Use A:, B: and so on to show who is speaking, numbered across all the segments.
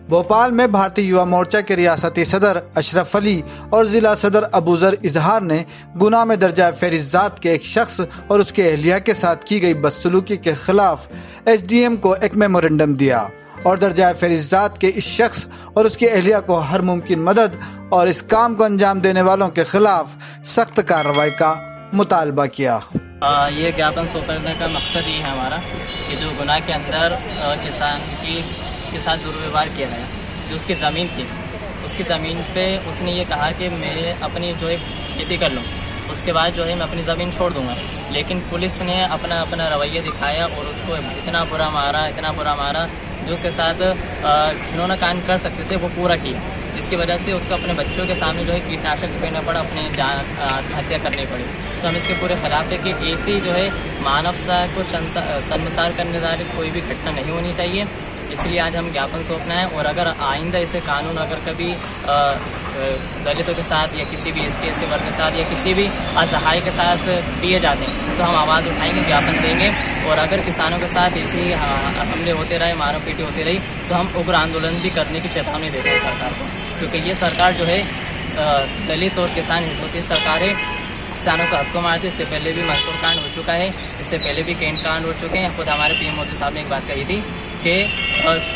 A: भोपाल में भारतीय युवा मोर्चा के रियासती सदर अशरफ अली और जिला सदर अबूजर इजहार ने गुनाह में दर्जा फहरिस्त के एक शख्स और उसके अहलिया के साथ की गई बदसलूकी के खिलाफ SDM को एक मेमोरेंडम दिया और दर्जा फहरिस्त के इस शख्स और उसकी अहलिया को हर मुमकिन मदद और इस काम को अंजाम देने वालों के खिलाफ सख्त कार्रवाई का मुतालबा किया।
B: ये ज्ञापन सौंपने का मकसद ये है हमारा कि जो गुनाह के अंदर किसान के साथ दुर्व्यवहार किया गया, जो उसकी ज़मीन थी, उसकी ज़मीन पे उसने ये कहा कि मैं अपनी जो है खेती कर लूँ, उसके बाद जो है मैं अपनी ज़मीन छोड़ दूंगा। लेकिन पुलिस ने अपना रवैया दिखाया और उसको इतना बुरा मारा जो उसके साथ घिनौना कांड कर सकते थे वो पूरा किया, जिसकी वजह से उसको अपने बच्चों के सामने जो है कीटनाशक पीना पड़ा, अपनी आत्महत्या करनी पड़ी। तो हम इसके पूरे खिलाफ है कि ऐसी जो है मानवता को शर्मसार करने वाली कोई भी घटना नहीं होनी चाहिए। इसलिए आज हम ज्ञापन सौंपना है और अगर आइंदा ऐसे कानून अगर कभी दलितों के साथ या किसी भी ST वर्ग के साथ या किसी भी असहाय के साथ दिए जाते हैं तो हम आवाज़ उठाएंगे, ज्ञापन देंगे। और अगर किसानों के साथ ऐसे हमले होते रहे, मारो पीटी होती रही तो हम उग्र आंदोलन भी करने की चेतावनी देते हैं सरकार को, क्योंकि ये सरकार जो है दलित और किसान हितों की सरकार है। किसानों को हक को मारती, इससे पहले भी मंसूर कांड हो चुका है, इससे पहले भी कैंट कांड हो चुके हैं। खुद हमारे PM मोदी साहब ने एक बात कही थी कि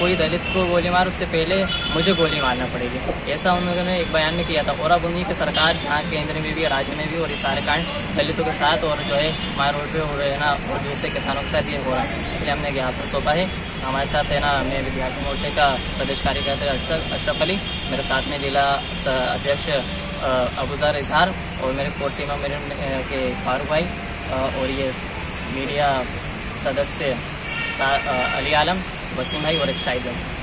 B: कोई दलित को गोली मार उससे पहले मुझे गोली मारना पड़ेगी, ऐसा उन्होंने एक बयान में किया था। और अब उन्हीं की सरकार जहाँ केंद्र में भी राज्य में भी और ये सारे कांड दलितों के साथ और जो है मार रोड पे हो रहे हैं ना, और दूसरे किसानों के साथ ये हो रहा है। इसलिए हमने ज्ञापन सौंपा है। हमारे साथ है ना, मैं विद्यार्थी मोर्चे का प्रदेश कार्यकर्ता अशरफ अली, मेरे साथ में जिला अध्यक्ष अबूजर इजहार और मेरे कोर टीम मेरे के फारूक भाई और ये मीडिया सदस्य अली आलम, वसीम भाई और एक शाहिद भाई।